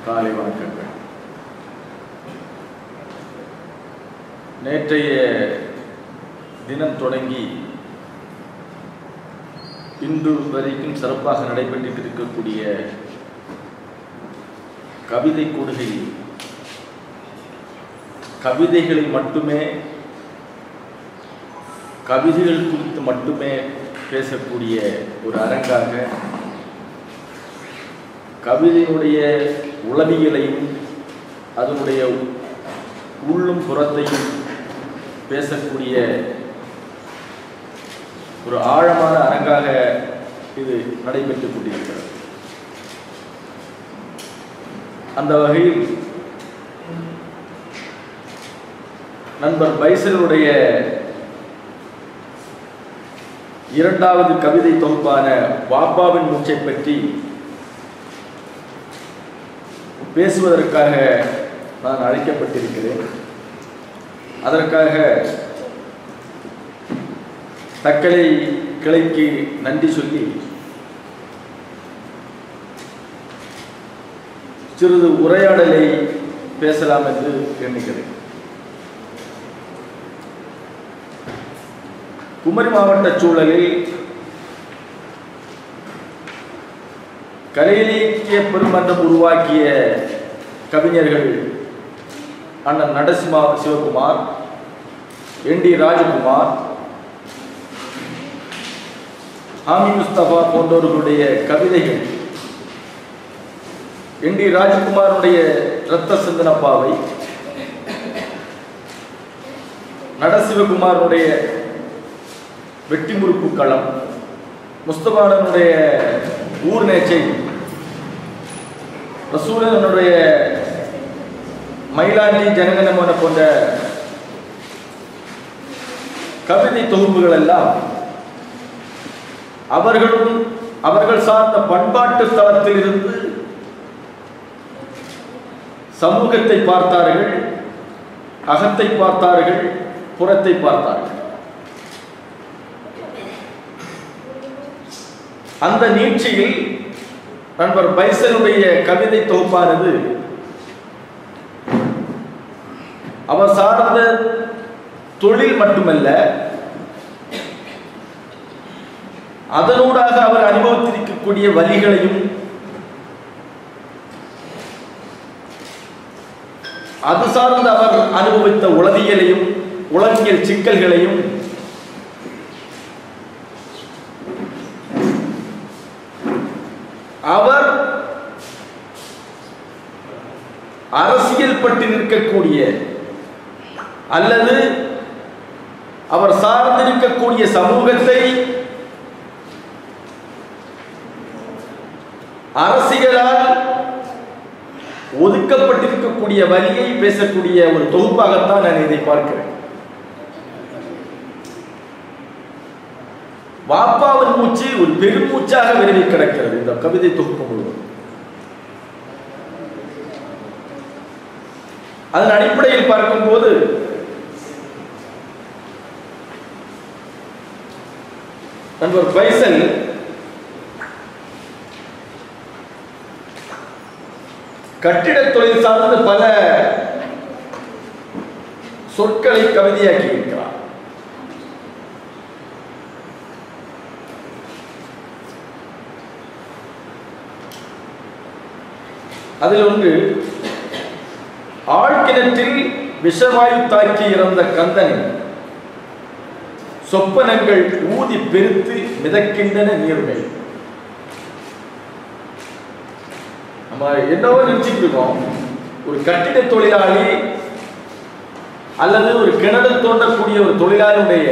காலை வணக்கங்கள். நேற்றைய தினம் தொடங்கி இன்று வரைக்கும் சிறப்பாக நடைபெற்று இருக்கக்கூடிய கவிதை கூடுகை கவிதைகளை மட்டுமே கவிதைகள் குறித்து மட்டுமே பேசக்கூடிய ஒரு அரங்காக கவிதையினுடைய உளவியலையும் அதனுடைய உள்ளும் புறத்தையும் பேசக்கூடிய ஒரு ஆழமான அரங்காக இது நடைபெற்றுக் கொண்டிருக்கிறது. அந்த வகையில் நண்பர் பைசலுடைய இரண்டாவது கவிதை தொகுப்பான வாப்பாவின் மூச்சை பற்றி பேசுவதற்காக நான் அழைக்கப்பட்டிருக்கிறேன். அதற்காக தக்கலை கிளைக்கு நன்றி சொல்லி சிறிது உரையாடலை பேசலாம் என்று எண்ணுகிறேன். குமரி மாவட்ட சூழலில் கலை இலக்கிய பெருமன்றம் உருவாக்கிய கவிஞர்கள் அண்ணன் நரசிம்மா சிவகுமார், என்.டி. ராஜகுமார், ஆமி முஸ்தபா போன்றவர்களுடைய கவிதைகள் என்.டி. ராஜகுமாருடைய இரத்த சிந்தனப்பாவை, நரசிவகுமாருடைய வெட்டி முறுப்பு களம், முஸ்தபானுடைய ஊர் நேச்சை, ரசூலனுடைய மயிலாண்டி ஜனகணமன போன்ற கவிதை தொகுப்புகள் எல்லாம் அவர்கள் சார்ந்த பண்பாட்டு தளத்தில் இருந்து சமூகத்தை பார்த்தார்கள், அகத்தை பார்த்தார்கள், புறத்தை பார்த்தார்கள். அந்த நீட்சியில் நண்பர் பைசலுடைய கவிதை தொகுப்பானது அவர் சார்ந்த தொழில் மட்டுமல்ல, அதனூடாக அவர் அனுபவித்திருக்கக்கூடிய வழிகளையும் அது சார்ந்த அவர் அனுபவித்த உளவியலையும் உளவியல் சிக்கல்களையும் அவர் அரசியல் பற்றி நிற்கக்கூடிய அல்லது அவர் சார்ந்திருக்கக்கூடிய சமூகத்தை அரசியலால் ஒதுக்கப்பட்டிருக்கக்கூடிய வழியை பேசக்கூடிய ஒரு தொகுப்பாகத்தான் நான் இதை பார்க்கிறேன். வாப்பாவின் மூச்சு ஒரு பெருமூச்சாக விரைவி கிடக்கிறது இந்த கவிதை தொகுப்பு முழுவதும். அதன் அடிப்படையில் பார்க்கும்போது நண்பர் பைசல் கட்டிட தொழில் சார்ந்த பல சொற்களை கவிதையாக்கி இருக்கிறார். அதில் ஒன்று, ஆழ்கிணற்றில் விஷவாயு தாக்கி இறந்த கந்தனின் சொப்பனங்கள் ஊதி பெருத்து மிதக்கின்றன நீர்மை. நம்ம என்னவோ நினைச்சிட்டு இருக்கோம், ஒரு கட்டிட தொழிலாளி அல்லது ஒரு கிணறு தோண்டக்கூடிய ஒரு தொழிலாளியுடைய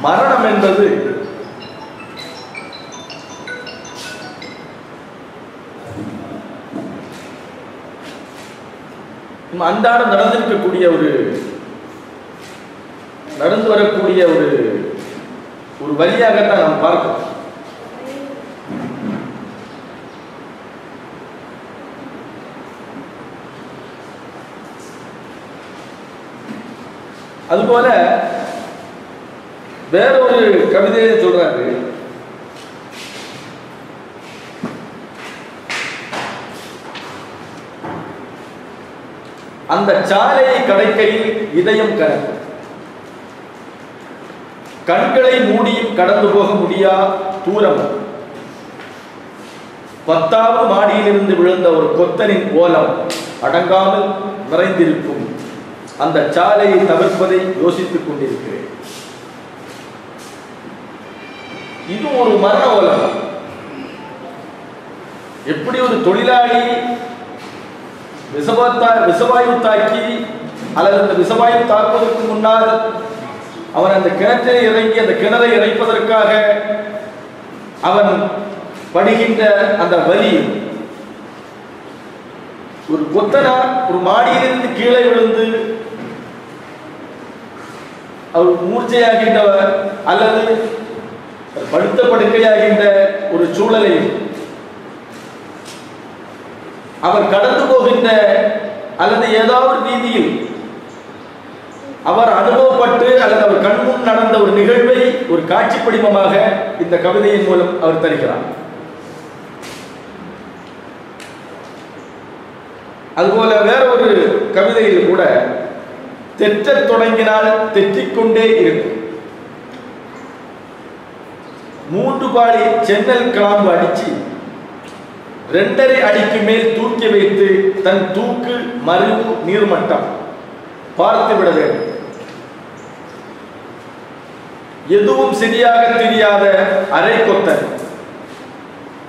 மரணம் என்பது அன்றாடம் நடந்து வரக்கூடிய ஒரு வழியாகத்தான் நாம் பார்க்கிறோம். அதுபோல வேறொரு கவிதையை சொல்றாரு, அந்த சாலையை கடக்கையில் இதயம் கனக்கும். கண்களை மூடியும் கடந்து போக முடியா தூரம். 10வது மாடியிலிருந்து விழுந்த ஒரு கொத்தனின் ஓலம் அடங்காமல் நிறைந்திருக்கும். அந்த சாலையை தவிர்ப்பதை யோசித்துக் கொண்டிருக்கிறேன். இது ஒரு மரண ஓலம். எப்படி ஒரு தொழிலாளி விஷவாயு தாக்கி அல்லது அந்த விஷவாயு தாக்குவதற்கு முன்னால் அவன் அந்த கிணற்றை இறங்கி அந்த கிணறை இறைப்பதற்காக அவன் படுகின்ற அந்த வலி, ஒரு கொத்தனார் ஒரு மாடியிலிருந்து கீழே விழுந்து அவர் மூர்ச்சையாகின்றவர் அல்லது படுத்த படுக்கையாகின்ற ஒரு சூழலை அவர் கடந்து போகின்ற அல்லது ஏதாவது வீதியில் அவர் அனுபவப்பட்டு அல்லது அவர் கண்முன் நடந்த ஒரு நிகழ்வை ஒரு காட்சி படிமமாக இந்த கவிதையின் மூலம் அவர் தருகிறார். அதுபோல வேற ஒரு கவிதையில் கூட தெற்றத் தொடங்கினால் தெற்றிக்கொண்டே இருக்கும். 3 பாடி சென்னல் கிளாம்பு அடிச்சு 2.5 அடிக்கு மேல் தூக்கி வைத்து தன் தூக்கு மறிவு நீர்மட்டம் பார்த்து விட வேண்டும். எதுவும் சரியாக தெரியாத அரை கொத்தன்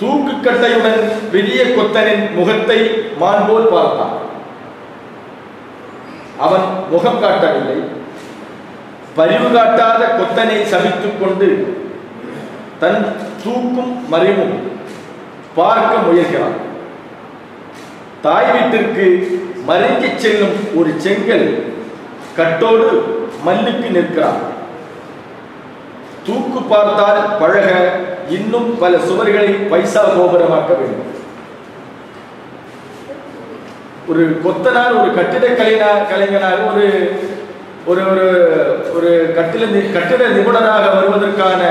தூக்கு கட்டையுடன் பெரிய கொத்தனின் முகத்தை மான் போல் பார்த்தான். அவன் முகம் காட்டவில்லை. பரிவு காட்டாத கொத்தனை சபித்துக் கொண்டு தன் தூக்கும் மறைவும் பார்க்க முயல்கிறான். தாய் வீட்டிற்கு மறைஞ்சி செல்லும் ஒரு செங்கல் கட்டோடு மல்லுக்கு நிற்கிறான். தூக்கு பார்த்தால் பழக இன்னும் பல சுவர்களை பைசா கோபுரமாக்க வேண்டும். ஒரு கொத்தனார் ஒரு கட்டிட கலைஞனாக ஒரு ஒரு ஒரு கட்டிட நிபுணராக வருவதற்கான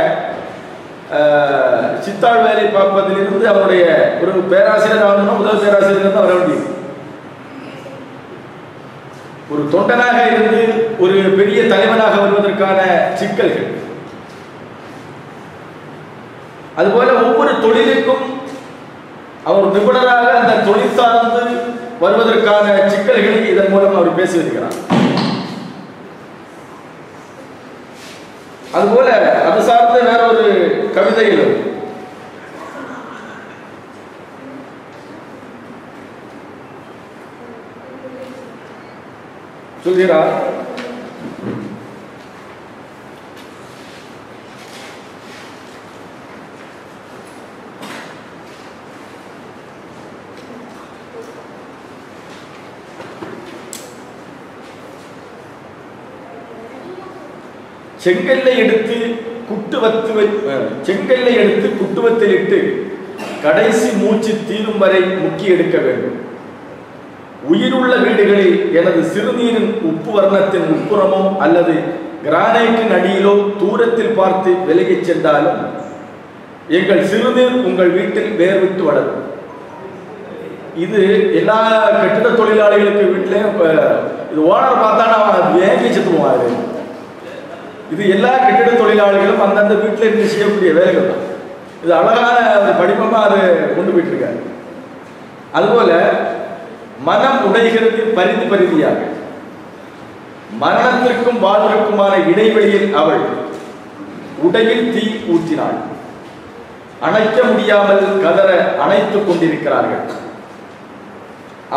சித்தாள் வேலை பார்ப்பதிலிருந்து அவருடைய ஒரு பேராசிரியர் ஆகணும், முதல் பேராசிரியர் தான் வர வேண்டியது. ஒரு தொண்டனாக இருந்து ஒரு பெரிய தலைவனாக வருவதற்கான சிக்கல்கள், அதுபோல ஒவ்வொரு தொழிலுக்கும் அவர் நிபுணராக அந்த தொழில் சார்ந்து வருவதற்கான சிக்கல்களை இதன் மூலம் அவர் பேசி வருகிறார். அதுபோல அது சார்ந்த வேற ஒரு கவிதையிலும் சொல்கிறார். செங்கல்லை எடுத்து குட்டுவத்தில் இட்டு கடைசி மூச்சு தீரும் வரை முக்கி எடுக்க வேண்டும். உயிருள்ள வீடுகளில் எனது சிறுநீரின் உப்பு வர்ணத்தின் உட்புறமோ அல்லது கிரானைட்டின் அடியிலோ தூரத்தில் பார்த்து விலகிச் சென்றாலும் எங்கள் சிறுநீர் உங்கள் வீட்டில் வேர் விட்டு வளரும். இது எல்லா கட்டிட தொழிலாளிகளுக்கு வீட்டிலையும் இது ஓனர் பார்த்தானா அவன் ஏங்கி செத்துவாரு. இது எல்லா கட்டிட தொழிலாளிகளும் அந்தந்த வீட்டில் இருந்து செய்யக்கூடிய வேலைகள் தான். இது அழகான ஒரு படிமமாக அது கொண்டு போயிட்டு இருக்காரு. அதுபோல மனம் உடைகிறது பரிதியாக. மரணத்திற்கும் வாழ்விற்குமான இடைவெளியில் அவள் உடையில் தீ ஊற்றினாள். அணைக்க முடியாமல் கதற அணைத்துக் கொண்டிருக்கிறார்கள்.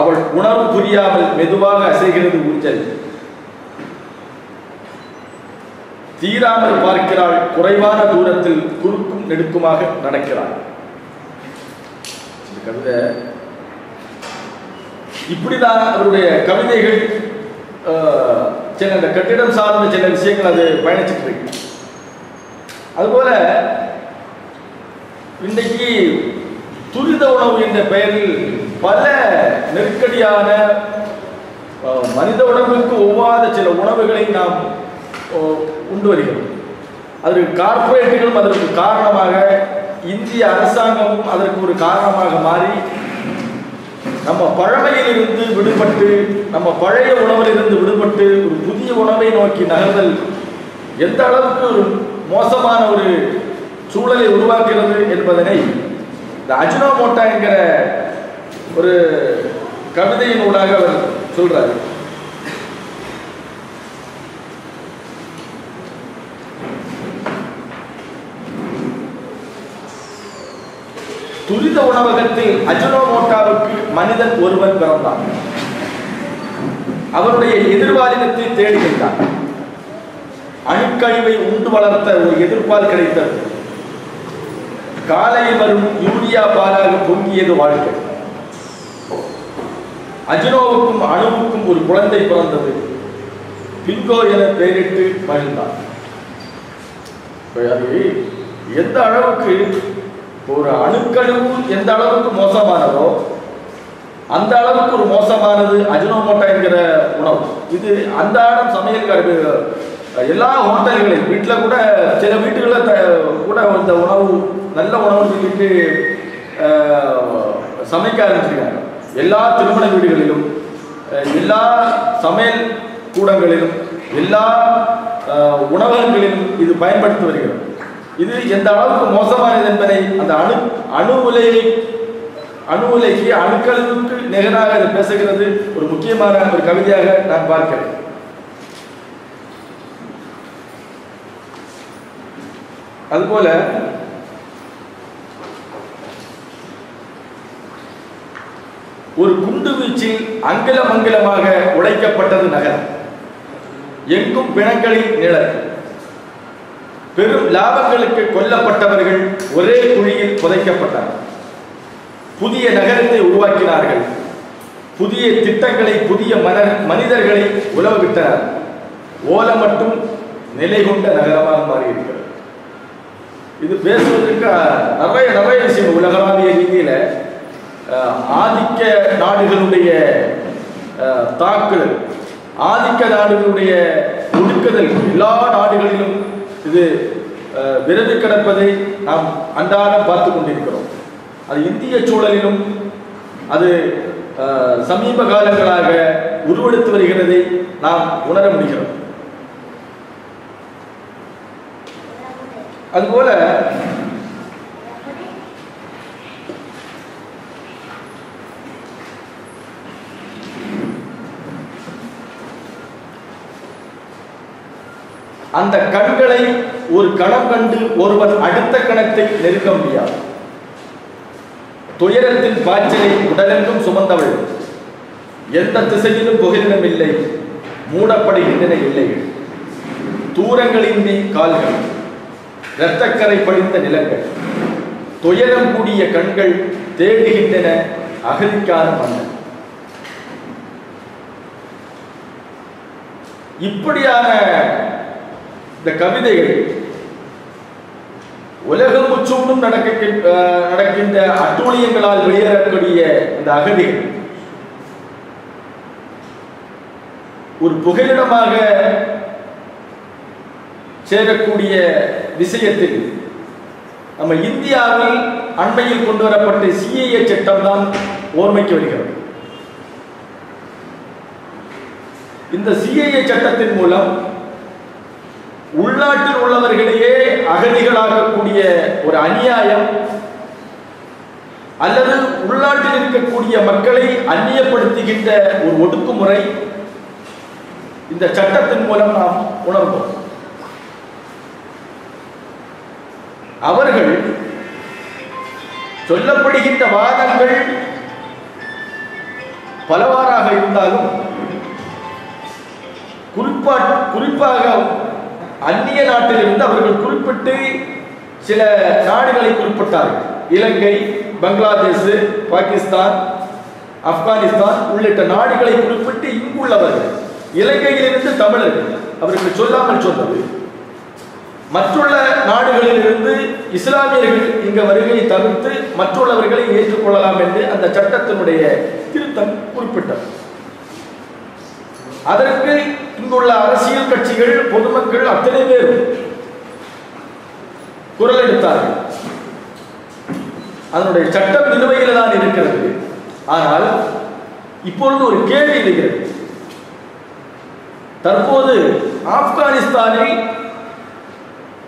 அவள் உணர்வு புரியாமல் மெதுவாக அசைகிறது ஊஞ்சல். தீராமல் பார்க்கிறாள். குறைவான தூரத்தில் குறுக்கும் நெடுக்குமாக நடக்கிறாள். இந்த கவிதை இப்படிதான் அவருடைய கவிதைகள் சில இந்த கட்டிடம் சார்ந்த சில விஷயங்கள் அது பயணிச்சுட்டு இருக்கு. அதுபோல இன்றைக்கு துரித உணவு என்ற பெயரில் பல நெருக்கடியான மனித உடம்புக்கு ஒவ்வாத சில உணவுகளை நாம் உண்டு வருகிறோம். அதற்கு கார்ப்பரேட்டுகளும் அதற்கு காரணமாக, இந்திய அரசாங்கமும் அதற்கு ஒரு காரணமாக மாறி நம்ம பழமையிலிருந்து விடுபட்டு, நம்ம பழைய உணவிலிருந்து விடுபட்டு ஒரு புதிய உணவை நோக்கி நகர்தல் எந்த அளவுக்கு ஒரு மோசமான ஒரு சூழலை உருவாக்குகிறது என்பதனை இந்த அஜினோமோட்டோ என்கிற ஒரு கவிதையின் ஊடாக அவர் சொல்றார். துரித உணவகத்தில் அஜினோமோட்டோவுக்கு மனிதன் ஒருவன் பிறந்தான். அவருடைய எதிர்பாலினத்தை தேடுகின்றான். அணுக்கழிவை உண்டு வளர்த்த ஒரு எதிர்பால் கிடைத்தது. காலையில் வரும் யூரியா பாலாக பொங்கியது வாழ்க்கை. அஜினோவுக்கும் அணுவுக்கும் ஒரு குழந்தை பிறந்தது. பிங்கோ என பெயரிட்டு மகிழ்ந்தான். எந்த அளவுக்கு ஒரு அணுக்கழிவு எந்த அளவுக்கு மோசமானதோ அந்த அளவுக்கு ஒரு மோசமானது அஜினோமோட்டோ என்கிற உணவு. இது அன்றாடம் சமையல் எல்லா ஹோட்டல்களையும், வீட்டில் கூட சில வீட்டுகளில் கூட இந்த உணவு நல்ல உணவு சொல்லிட்டு சமைக்க ஆரம்பிச்சிருக்காங்க. எல்லா திருமண வீடுகளிலும், எல்லா சமையல் கூடங்களிலும், எல்லா உணவகங்களிலும் இது பயன்படுத்தி வருகிறது. இது எந்த அளவுக்கு மோசமானது என்பதை அந்த அணு உலைக்கு அணுக்களுக்கு நிகராக அது பேசுகிறது. ஒரு முக்கியமான ஒரு கவிதையாக நான் பார்க்கிறேன். அதுபோல ஒரு குண்டு வீச்சில் அங்கிலம் அங்கிலமாக உடைக்கப்பட்டது நகரம். எங்கும் பிணங்களின் நிழல். பெரும் லாபங்களுக்கு கொல்லப்பட்டவர்கள் ஒரே குழியில் புதைக்கப்பட்டார்கள். புதிய நகரத்தை உருவாக்கினார்கள். புதிய திட்டங்களை, புதிய மனிதர்களை உலவ விட்டனர். ஓலம் மட்டும் நிலை கொண்ட நகரமாக மாறியிருக்கிறது. இது பேசுவதற்கு நிறைய விஷயம். உலகளாவிய ரீதியில ஆதிக்க நாடுகளுடைய தாக்குதல், ஆதிக்க நாடுகளுடைய ஒடுக்குதல் எல்லா நாடுகளிலும் இது விரவி கிடப்பதை நாம் அன்றாடம் பார்த்து கொண்டிருக்கிறோம். அது இந்திய சூழலிலும் அது சமீப காலங்களாக உருவெடுத்து வருகிறதை நாம் உணர முடிகிறது. அதுபோல அந்த கண்களை ஒரு கணம் கண்டு ஒருவன் அடுத்த கணத்தை நெருங்க முடியாது. துயரத்தின் பாய்ச்சலை உடலெங்கும் சுமந்தவள். எந்த திசையிலும் புகலிடம் இல்லை, மூடப்படுகின்றன இல்லைகள். தூரங்களின்றி கால்கள், இரத்தக்கரை படிந்த நிலங்கள், துயரம் கூடிய கண்கள் தேடுகின்றன அகதிக்கான மன்னன். இப்படியான இந்த கவிதைகள் உலகம் முச்சூடும் நடக்கின்ற அட்டூழியங்களால் வெளியேறக்கூடிய இந்த அகதிகள் ஒரு புகலிடமாக சேரக்கூடிய விஷயத்தில் நம்ம இந்தியாவில் அண்மையில் கொண்டு வரப்பட்ட சிஏஏ சட்டம் தான் ஓர்மைக்கு வருகிறது. இந்த சிஏஏ சட்டத்தின் மூலம் உள்நாட்டில் உள்ளவர்களையே அகதிகளாகக்கூடிய ஒரு அநியாயம், அல்லது உள்நாட்டில் இருக்கக்கூடிய மக்களை அந்நியப்படுத்துகின்ற ஒரு ஒடுக்குமுறை இந்த சட்டத்தின் மூலம் நாம் உணர்ந்தோம். அவர்கள் சொல்லப்படுகின்ற வாதங்கள் பலவாறாக இருந்தாலும் குறிப்பாக அந்நிய நாட்டிலிருந்து அவர்கள் குறிப்பிட்டு சில நாடுகளை குறிப்பிட்டார்கள். இலங்கை, பங்களாதேஷ், பாகிஸ்தான், ஆப்கானிஸ்தான் உள்ளிட்ட நாடுகளை குறிப்பிட்டு இங்குள்ளவர்கள், இலங்கையிலிருந்து தமிழர்கள் அவர்கள் சொல்லாமல் சொன்னது, மற்றுள்ள நாடுகளிலிருந்து இஸ்லாமியர்கள் இங்க வருகை தவிர்த்து மற்றுள்ளவர்களை ஏற்றுக்கொள்ளலாம் என்று அந்த சட்டத்தினுடைய திருத்தம் குறிப்பிட்டது. அதற்கு இங்குள்ள அரசியல் கட்சிகள், பொதுமக்கள் அத்தனை பேர் குரல் எடுத்தார்கள். அதனுடைய சட்டம் நிலுவையில் தான் இருக்கிறது. ஆனால் இப்பொழுது ஒரு கேள்வி இருக்கிறது. தற்போது ஆப்கானிஸ்தானில்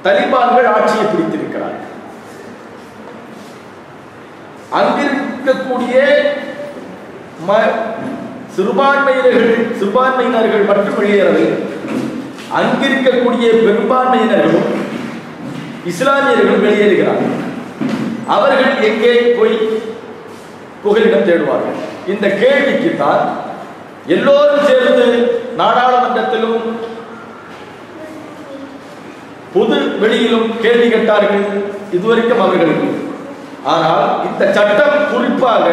தலிபான்கள் ஆட்சியை பிடித்திருக்கிறார்கள். அங்கிருக்கக்கூடிய சிறுபான்மையினர்கள் மட்டும் வெளியேறவில்லை. அங்கிருக்கக்கூடிய பெரும்பான்மையினர்களும் இஸ்லாமியர்கள் வெளியேறுகிறார்கள். அவர்கள் எங்கே போய் புகலிடம் தேடுவார்கள்? இந்த கேள்விக்கு தான் எல்லோரும் சேர்ந்து நாடாளுமன்றத்திலும் பொது வெளியிலும் கேள்வி கேட்டார்கள். இதுவரைக்கும் அவர்களுக்கு. ஆனால் இந்த சட்டம் குறிப்பாக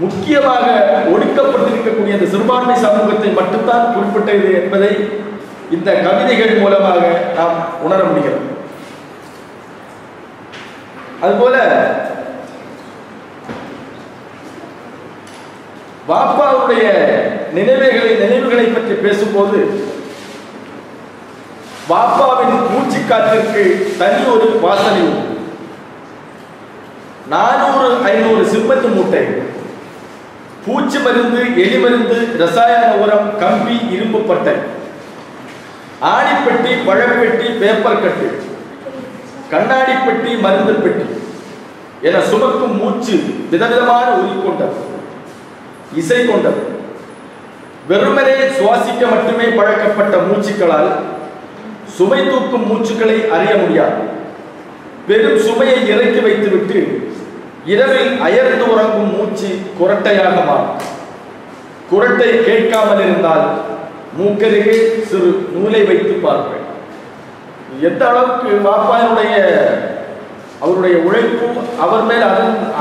முக்கியமாக ஒடுக்கப்பட்டிருக்கக்கூடிய இந்த சிறுபான்மை சமூகத்தை மட்டும்தான் குறிப்பிட்டது என்பதை இந்த கவிதைகள் மூலமாக நாம் உணர முடிகிறது. அதுபோல வாப்பாவுடைய நினைவுகளை பற்றி பேசும்போது வாப்பாவின் மூச்சு காற்றிற்கு தனி ஒரு வாசனை உண்டு. 400-500 சிமெண்ட் மூட்டை, பூச்சி மருந்து, எலி மருந்து, ரசாயன உரம், கம்பி, இரும்பு பட்டை, ஆணிப்பெட்டி, பழப்பெட்டி, பேப்பர் கட்டு, கண்ணாடி பெட்டி, மருந்து பெட்டி என சுமக்கும் மூச்சு விதவிதமான ஒலி கொண்டது, இசை கொண்டது. வெறுமனே சுவாசிக்க மட்டுமே பழக்கப்பட்ட மூச்சுக்களால் சுமை தூக்கும் மூச்சுக்களை அறிய முடியாது. பெரும் சுமையை இறக்கி வைத்துவிட்டு இரவில் அயர்ந்து உறங்கும் மூச்சு குரட்டையாக மாறும். குரட்டை கேட்காமல் இருந்தால் மூக்கருகே சிறு நூலை வைத்து பார்ப்பேன். எந்த அளவுக்கு வாப்பானுடைய அவருடைய உழைப்பு, அவர் மேல்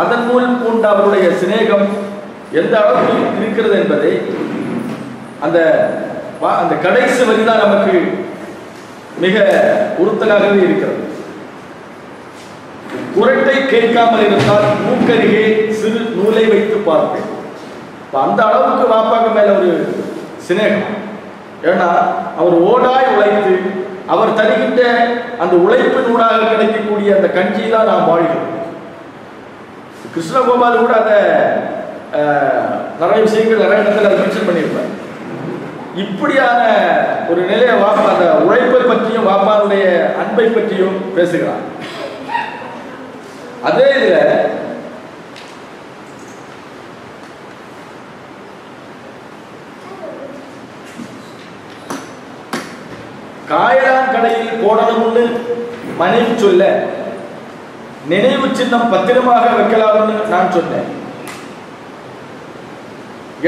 அதன் மூலம் கொண்ட அவருடைய சிநேகம் எந்த அளவுக்கு இருக்கிறது என்பதை அந்த கடைசி வரிதான் நமக்கு மிக உறுத்தலாகவே இருக்கிறது. குரட்டை கேட்காமல் இருந்தால் மூக்கருகே சிறு நூலை வைத்து பார்ப்பேன். அந்த அளவுக்கு வாப்பாக்கு மேல ஒரு சிநேகம். ஏன்னா அவர் ஓடாய் உழைத்து அவர் தருகின்ற அந்த உழைப்பினூடாக கிடைக்கக்கூடிய அந்த கஞ்சிதான் நாம் வாழ்கிறோம். கிருஷ்ணகோபால் கூட அதை நிறைய விஷயங்கள் நிறைய இடத்துல அதை மென்ஷன் பண்ணியிருப்பார். இப்படியான ஒரு நிலையை வாப்பா அந்த உழைப்பை பற்றியும் வாப்பாவுடைய அன்பை பற்றியும் பேசுகிறார். அதே இதுல காயலான் கடையில் போடணும்னு மனைவி சொல்ல நினைவு சின்னம் பத்திரமாக வைக்கலாம்னு நான் சொன்னேன்.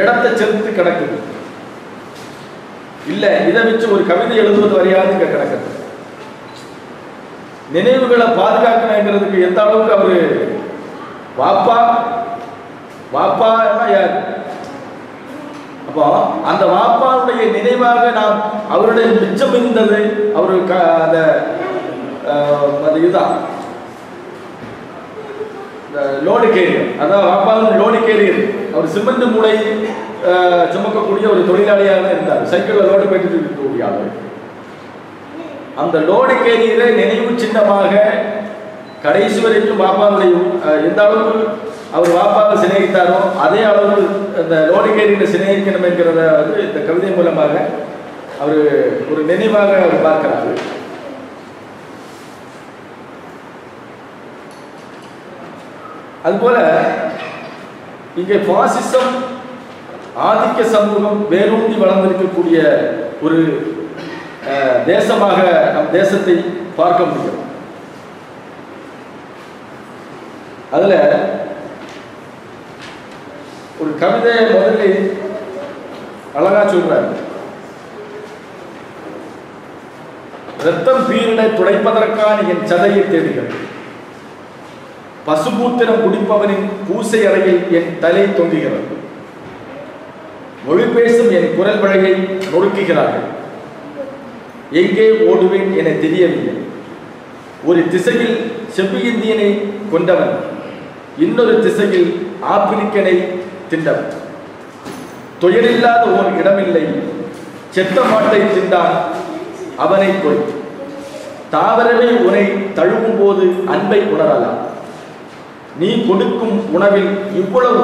இடத்தை செலுத்து கிடக்குது. இல்ல இதை வச்சு ஒரு கவிதை எழுதுவது வரையாது இங்க கிடக்குது. நினைவுகளை பாதுகாக்கணுங்கிறதுக்கு எந்த அளவுக்கு அவரு வாப்பா யார்? அப்போ அந்த வாப்பாவுடைய நினைவாக நாம் அவருடைய மிச்சம் இருந்தது அவருக்கு அந்த இதுதான் லோடு கேரியர். அதான் வாப்பாவின் லோடு கேரியர். அவர் சிமெண்ட் மூளை சுமக்கக்கூடிய ஒரு தொழிலாளியாக தான் இருந்தார். சைக்கிளில் லோடு போயிட்டு இருக்கக்கூடிய ஆள். அந்த லோடு கேரியரை நினைவு சின்னமாக கடைசி வரைக்கும் வாப்பாவுடைய எந்த அளவுக்கு அவர் வாப்பாவை சிநேகித்தாரோ அதே அளவு அந்த லோடு கேரியரை சிநேகிக்கணும் என்கிறத வந்து இந்த கவிதை மூலமாக அவர் ஒரு நினைவாக அவர் பார்க்கிறாரு. அதுபோல இங்கே பாசிசம் ஆதிக்க சமூகம் வேரூன்றி வளர்ந்திருக்கக்கூடிய ஒரு தேசமாக நம் தேசத்தை பார்க்க முடியும். அதுல ஒரு கவிதையை முதலில் அழகா சொல்றாரு. ரத்தம் பீரினை துடைப்பதற்கான என் சதையை தேடுகிறது. பசுபூத்திரம் குடிப்பவனின் பூசை அறையில் என் தலை தொங்குகிறது. மொழி பேசும் என் குரல் வழங்கை நொறுக்குகிறார்கள். எங்கே ஓடுவேன் என தெரியவில்லை. ஒரு திசையில் செவ்வியிந்தியனை கொண்டவன், இன்னொரு திசையில் ஆப்பிரிக்கனை திண்டவன். துயரில்லாத ஓர் இடமில்லை. செத்த மாட்டை திண்டான் அவனை கொள். தாவரமே உனை தழுவும் போது அன்பை உணரலாம். நீ கொடுக்கும் உணவில் இவ்வளவு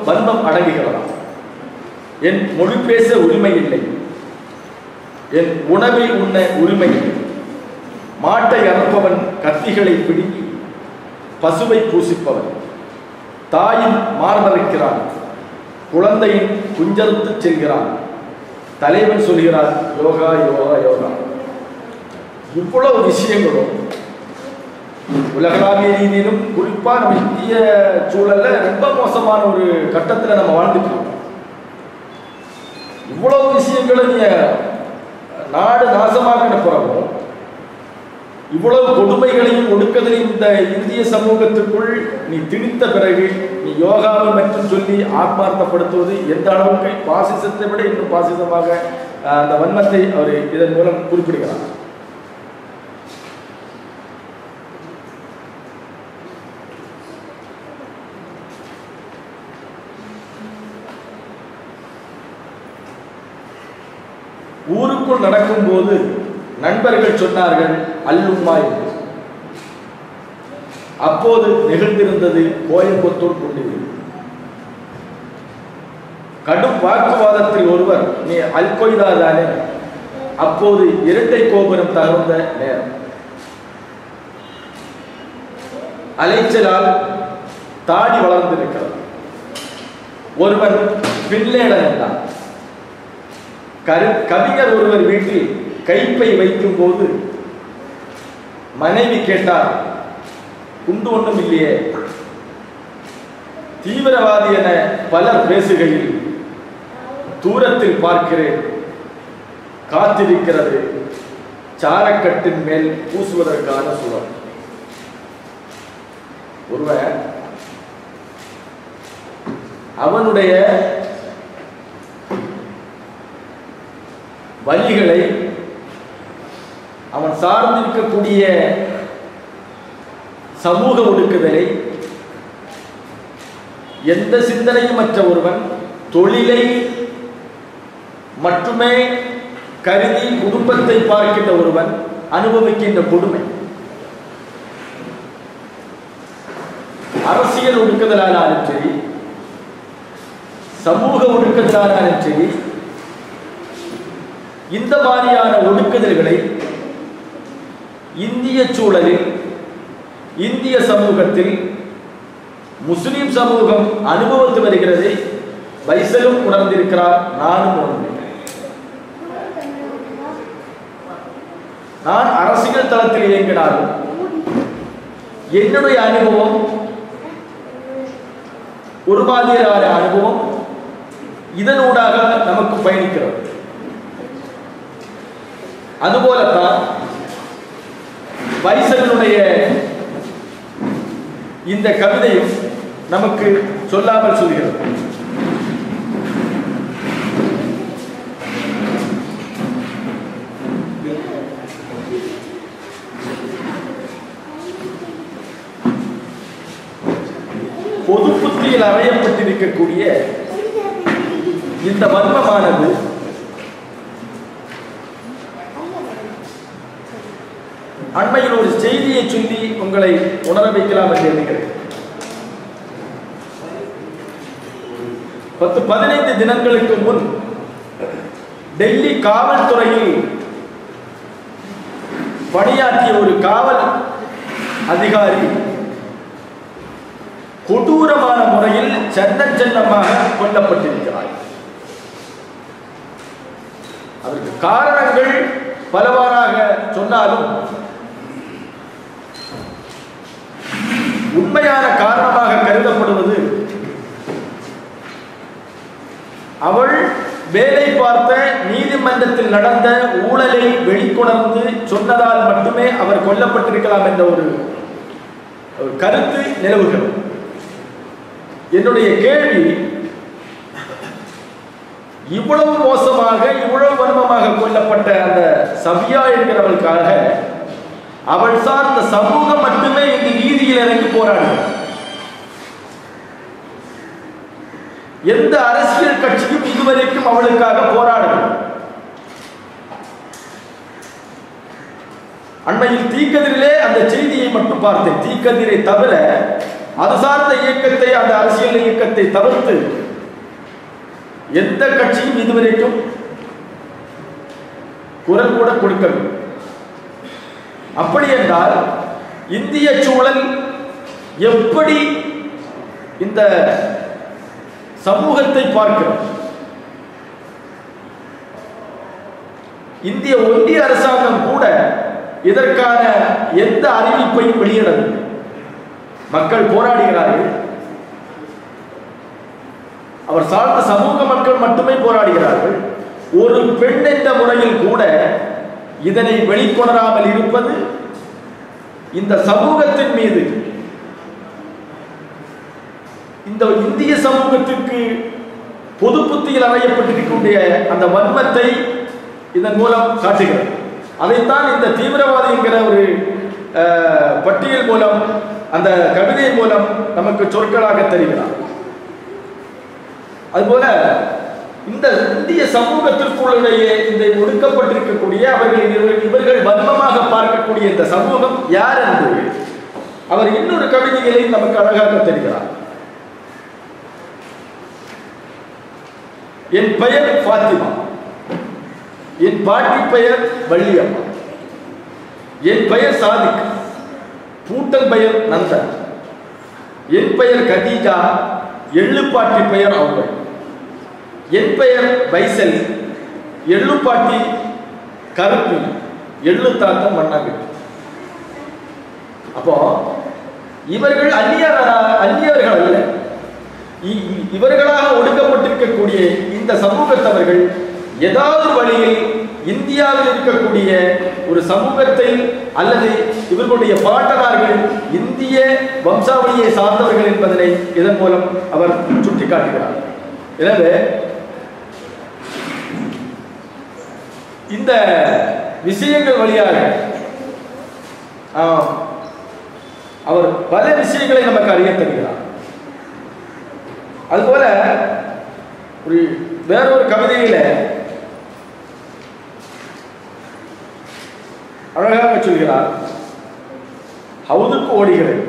வன்மம் அடங்குகிறதா? என் மொழி பேச உரிமை இல்லை, என் உணவை உண்ண உரிமை இல்லை. மாட்டை அறுப்பவன் கத்திகளை பிடுங்கி பசுவை பூசிப்பவன், தாயின் மார்பறுக்கிறான், குழந்தையின் குஞ்சறுத்து செல்கிறான், தலைவன் சொல்கிறார் யோகா யோகா யோகா. இவ்வளவு விஷயங்களும் உலகளாவிய ரீதியிலும் குறிப்பா நம்ம இந்திய சூழல்ல ரொம்ப மோசமான ஒரு கட்டத்துல நம்ம வாழ்ந்துட்டோம். இவ்வளவு விஷயங்களை நீ நாடு நாசமாக்கின பிறகும் இவ்வளவு கொடுமைகளையும் ஒடுக்கதையும் இந்த இந்திய சமூகத்துக்குள் நீ திணித்த பிறகு நீ யோகாவை மற்றும் சொல்லி ஆத்மார்த்தப்படுத்துவது எந்த அளவுக்கு பாசிசத்தை விட இன்னும் பாசிசமாக அந்த வன்மத்தை அவர் இதன் மூலம் குறிப்பிடுகிறார். ஊருக்குள் நடக்கும் போது நண்பர்கள் சொன்னார்கள் அல்லும்மா என்று. அப்போது நிகழ்ந்திருந்தது கோயம்புத்தூர் குண்டுவெடி. கடும் வாக்குவாதத்தில் ஒருவர் நீ அல்கொய்தா தானே? அப்போது இரட்டை கோபுரம் தகர்ந்த நேரம். அலைச்சலால் தாடி வளர்ந்திருக்கிறது. ஒருவன் பின்லேடன் என்றான். கவிஞர் ஒருவர் வீட்டில் கைப்பை வைக்கும் போது மனைவி கேட்டார், குண்டு ஒன்றும் இல்லையே. தீவிரவாதி என பலர் பேசுகையில் தூரத்தில் பார்க்கிறேன், காத்திருக்கிறது சாரக்கட்டின் மேல் பூசுவதற்கான சுவர். ஒருவன் அவனுடைய வலிகளை, அவன் சார்ந்திருக்கக்கூடிய சமூக ஒடுக்குதலை, எந்த சிந்தனையும் மற்ற ஒருவன் தொழிலை மட்டுமே கருதி குடும்பத்தை பார்க்கின்ற ஒருவன் அனுபவிக்கின்ற கொடுமை. அரசியல் ஒடுக்குதலானாலும் சரி, சமூக ஒடுக்குதலானாலும் சரி, இந்த மாதிரியான ஒடுக்குதல்களை இந்திய சூழலில், இந்திய சமூகத்தில் முஸ்லிம் சமூகம் அனுபவித்து வருகிறது. வைசலும் உணர்ந்திருக்கிறார், நானும் உணர்ந்திருக்கிறேன். நான் அரசியல் தளத்தில் இயங்கினாலும் என்னுடைய அனுபவம் ஒரு மாதிரியான அனுபவம் இதனூடாக நமக்கு பயணிக்கிறது. அதுபோலத்தான் வைசலுடைய இந்த கவிதையும் நமக்கு சொல்லாமல் சொல்கிறது. பொது புத்தியில் அறையப்பட்டிருக்கக்கூடிய இந்த வன்மமானது அண்மையில் ஒரு செய்தியை சொல்லி உங்களை உணர வைக்கலாம் என்று எண்ணுகிறேன். 10-15 தினங்களுக்கு முன் டெல்லி காவல்துறையில் பணியாற்றிய ஒரு காவல் அதிகாரி கொடூரமான முறையில் சின்னமாக கொல்லப்பட்டிருக்கிறார். அதற்கு காரணங்கள் பலவாறாக சொன்னாலும் உண்மையான காரணமாக கருதப்படுவது அவள் வேலை பார்த்த நீதிமன்றத்தில் நடந்த ஊழலை வெளிக்கொணர்ந்து சொன்னதால் மட்டுமே அவர் கொல்லப்பட்டிருக்கலாம் என்ற ஒரு கருத்து நிலவுகிறது. என்னுடைய கேள்வி, இவ்வளவு மோசமாக, இவ்வளவு வன்மமாக கொல்லப்பட்ட அந்த சபியா என்கிறவளுக்காக அவள் சார்ந்த சமூகம் மட்டுமே இந்த நீதியில் இறங்கி போராடுகிறது. எந்த அரசியல் கட்சியும் இதுவரைக்கும் அவளுக்காக போராடவில்லை. அண்மையில் தீக்கதிரிலே அந்த செய்தியை மட்டும் பார்த்தேன். தீக்கதிரை தவிர அது சார்ந்த இயக்கத்தை, அந்த அரசியல் இயக்கத்தை தவிர்த்து எந்த கட்சியும் இதுவரைக்கும் குரல் கூட கொடுக்கவில்லை. அப்படி என்றால் இந்திய சூழல் எப்படி இந்த சமூகத்தை பார்க்கிறது? இந்திய ஒன்றிய அரசாங்கம் கூட இதற்கான எந்த அறிவிப்பையும் வெளியிடவில்லை. மக்கள் போராடுகிறார்கள். அவர் சார்ந்த சமூக மக்கள் மட்டுமே போராடுகிறார்கள். ஒரு பெண் என்ற முறையில் கூட இதனை வெளிக்கொணராமல் இருப்பது இந்த சமூகத்தின் மீது, இந்த இந்திய சமூகத்திற்கு பொது புத்தியில் அறையப்பட்டிருக்கக்கூடிய அந்த வன்மத்தை இதன் மூலம் காட்டுகிறது. அதைத்தான் இந்த தீவிரவாதி என்கிற ஒரு பட்டியல் மூலம், அந்த கவிதையின் மூலம் நமக்கு சொற்களாக தெரிகிறார். அதுபோல இந்த இந்திய சமூகத்திற்குள்ளேயே இந்த ஒடுக்கப்பட்டிருக்கக்கூடிய இவர்கள் வன்மமாக பார்க்கக்கூடிய இந்த சமூகம் யார் என்று அவர் இன்னொரு கவிதைகளை நமக்கு அழகாக தெரிகிறார். என் பெயர் ஃபாத்திமா, என் பாட்டி பெயர் வள்ளியம்மா, என் பெயர் சாதிக், பூட்டன் பெயர் நந்தன், என் பெயர் கதீஜா, எள்ளுப்பாட்டி பெயர் அவ்வை, என் பெயர் பைசல், எள்ளுப்பாட்டி கருப்பு, எள்ளு தாத்தம் மண்ணாங்கட்டி. அப்போ இவர்கள் அந்நியர்கள் அல்ல. இவர்களாக ஒடுக்கப்பட்டிருக்கக்கூடிய இந்த சமூகத்தவர்கள் ஏதாவது வழியில் இந்தியாவில் இருக்கக்கூடிய ஒரு சமூகத்தை அல்லது இவர்களுடைய பாட்டனார்கள் இந்திய வம்சாவளியை சார்ந்தவர்கள் என்பதனை இதன் மூலம் அவர் சுட்டிக்காட்டுகிறார். எனவே இந்த விஷயங்கள் வழியாக அவர் பல விஷயங்களை நமக்கு அறிய தருகிறார். அதுபோல வேறொரு கவிதையில அழகாக சொல்கிறார். ஹவுதுக்கு ஓடுகிறேன்,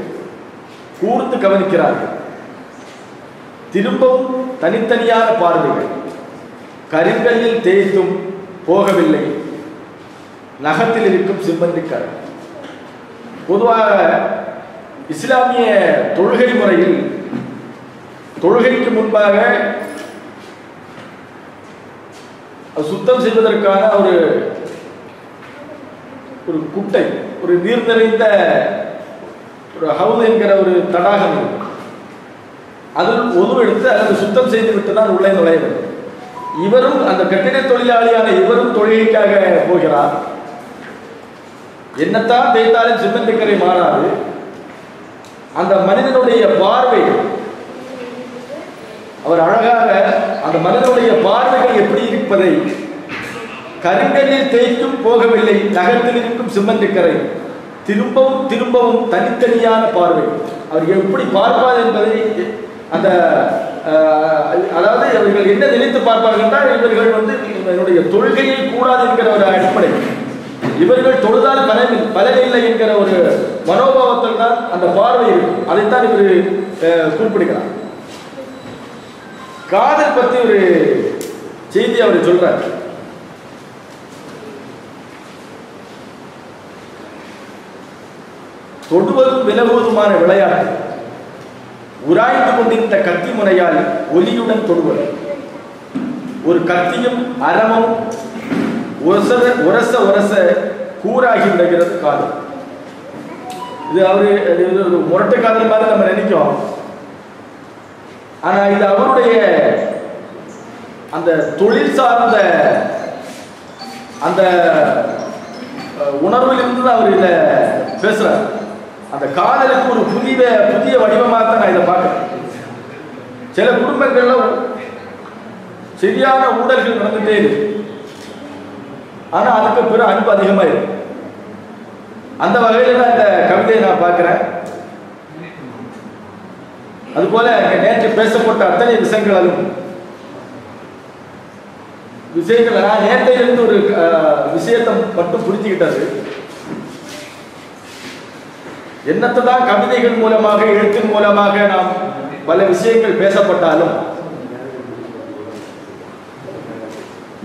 கூர்ந்து கவனிக்கிறார்கள், திரும்பவும் தனித்தனியான பார்வைகள், கருங்கல்லில் தேய்த்தும் போகவில்லை, நகத்தில் இருக்கும் சிம்பந்திக்கார். பொதுவாக இஸ்லாமிய தொழுகை முறையில் தொழுகைக்கு முன்பாக சுத்தம் செய்வதற்கான ஒரு குட்டை, ஒரு நீர் நிறைந்த ஒரு ஹவுஸ் என்கிற ஒரு தடாகம் இருக்கு. அதில் ஒது எடுத்து அல்லது சுத்தம் செய்து விட்டு தான் உள்ளே நுழைய வேண்டும். இவரும் அந்த கட்டிட தொழிலாளியான இவரும் தொழிலுக்காக போகிறார். என்னத்தான் தேய்த்தாலும் சிமெண்ட்டுக்கரை மாறாது. அந்த மனிதனுடைய பார்வை, அவர் அழகாக அந்த மனிதனுடைய பார்வைகள் எப்படி இருப்பதை, கருங்கல்லில் தேய்த்தும் போகவில்லை, நகத்தில் இருக்கும் சிமெண்ட்டுக்கரை, திரும்பவும் திரும்பவும் தனித்தனியான பார்வை. அவர் எப்படி பார்ப்பார் என்பதை அந்த அதாவது அவர்கள் என்ன நினைத்து பார்ப்பார்கள் என்றால், இவர்கள் என்னுடைய தொழுகையை கூடாது என்கிற ஒரு அடிப்படை, இவர்கள் தொழுதால் பலனில்லை என்கிற ஒரு மனோபாவத்தில் தான் அந்த பார்வை இருக்கும். அதைத்தான் இவர் குறிப்பிடுகிறார். காதல் பற்றி ஒரு செய்தி அவர் சொல்றார். தொடுவதும் விலகுவதுமான விளையாட்டு, உராய்ந்து கொண்டிருந்த கத்தி முனையால் ஒலியுடன் தொடுவது, ஒரு கத்தியும் அரமும் உரச உரச கூறாகி விடுகிறது காதல். இது ஒரு முரட்டு காதல் மாதிரி நம்ம நினைக்கிறோம். ஆனா இது அவருடைய அந்த தொழில் சார்ந்த அந்த உணர்விலிருந்து அவர் இதை பேசுறார். அந்த காதலுக்கு ஒரு புதிய வடிவமாக தான் நான் இதை பார்க்கிறேன். சில குடும்பங்கள்ல சரியான ஊழல்கள் நடந்துட்டே இருக்கு. ஆனா அதுக்கு பிறகு அன்பு அதிகமாயிருக்கு. அந்த வகையில் தான் இந்த கவிதையை நான் பார்க்கிறேன். அதுபோல நேற்று பேசப்பட்ட அத்தனை விஷயங்கள் நான் நேற்றையிலிருந்து ஒரு விஷயத்தை மட்டும் புரிஞ்சுக்கிட்டது. என்னத்தை தான் கவிதைகள் மூலமாக எழுத்தின் மூலமாக நாம் பல விஷயங்கள் பேசப்பட்டாலும்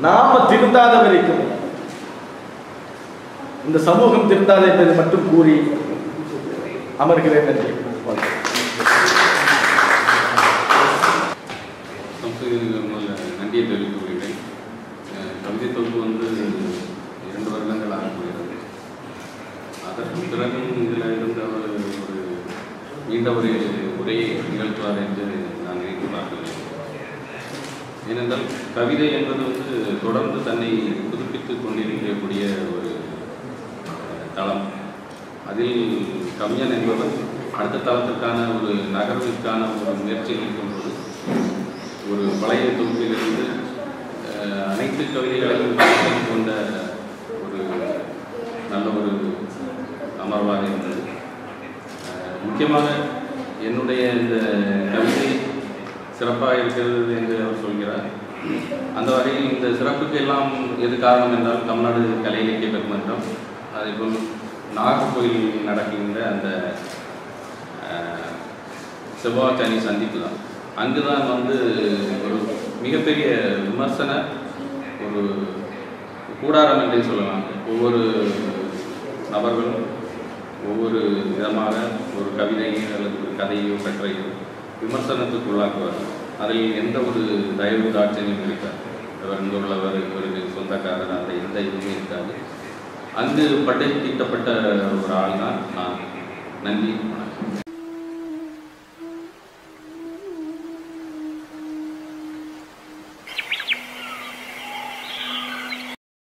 நாம திருந்தாத வரைக்கும் இந்த சமூகம் திருந்தாத என்பதை மட்டும் கூறி அமர்கிறேன். நன்றி. நன்றியை தெரிவித்துக் கொள்கிறேன். கவிதை தொகுப்பு 2 வருடங்கள் ஆகப்படுகிறது. அதற்கு பிறகு இதில் இருந்த ஒரு நீண்ட ஒரு உரையை நிகழ்த்துவார் என்று நான் நினைத்து பார்க்கிறேன். ஏனென்றால் கவிதை என்பது தொடர்ந்து தன்னை புதுப்பித்துக் கொண்டிருக்கக்கூடிய ஒரு தளம். அதில் கவிஞன் என்பவர் அடுத்த தளத்திற்கான ஒரு நகர்விற்கான ஒரு முயற்சி இருக்கும்போது ஒரு பழைய தொகுப்பிலிருந்து அனைத்து கவிதைகளையும் கொண்ட ஒரு நல்ல ஒரு அமர்வாக இருந்தது. முக்கியமாக என்னுடைய இந்த கவிதை சிறப்பாக இருக்கிறது என்று அவர் சொல்கிறார். அந்த வகையில் இந்த சிறப்புக்கு எல்லாம் எது காரணம் என்றால் தமிழ்நாடு கலை இலக்கிய பெருமன்றம், அதேபோல் நாகர்கோயில் நடக்கின்ற அந்த செவ்வாய்க்கிழமை சந்திப்பு தான். அங்கு தான் ஒரு மிகப்பெரிய விமர்சன ஒரு கூடாரம் என்றே சொல்லலாம். ஒவ்வொரு நபர்களும் ஒவ்வொரு விதமாக ஒரு கவிதையோ அல்லது ஒரு கதையோ கட்டுரையோ விமர்சனத்துக்கு உள்ளாக்குவார்கள். அதில் எந்த ஒரு தயவு தாட்சணியும் இருக்காது. இவர் இங்கே உள்ளவர், இவருக்கு சொந்தக்காரர், அந்த எந்த இதுவுமே இருக்காது. அங்கு பட்டை தீட்டப்பட்ட ஒரு ஆள் தான் நான். நன்றி.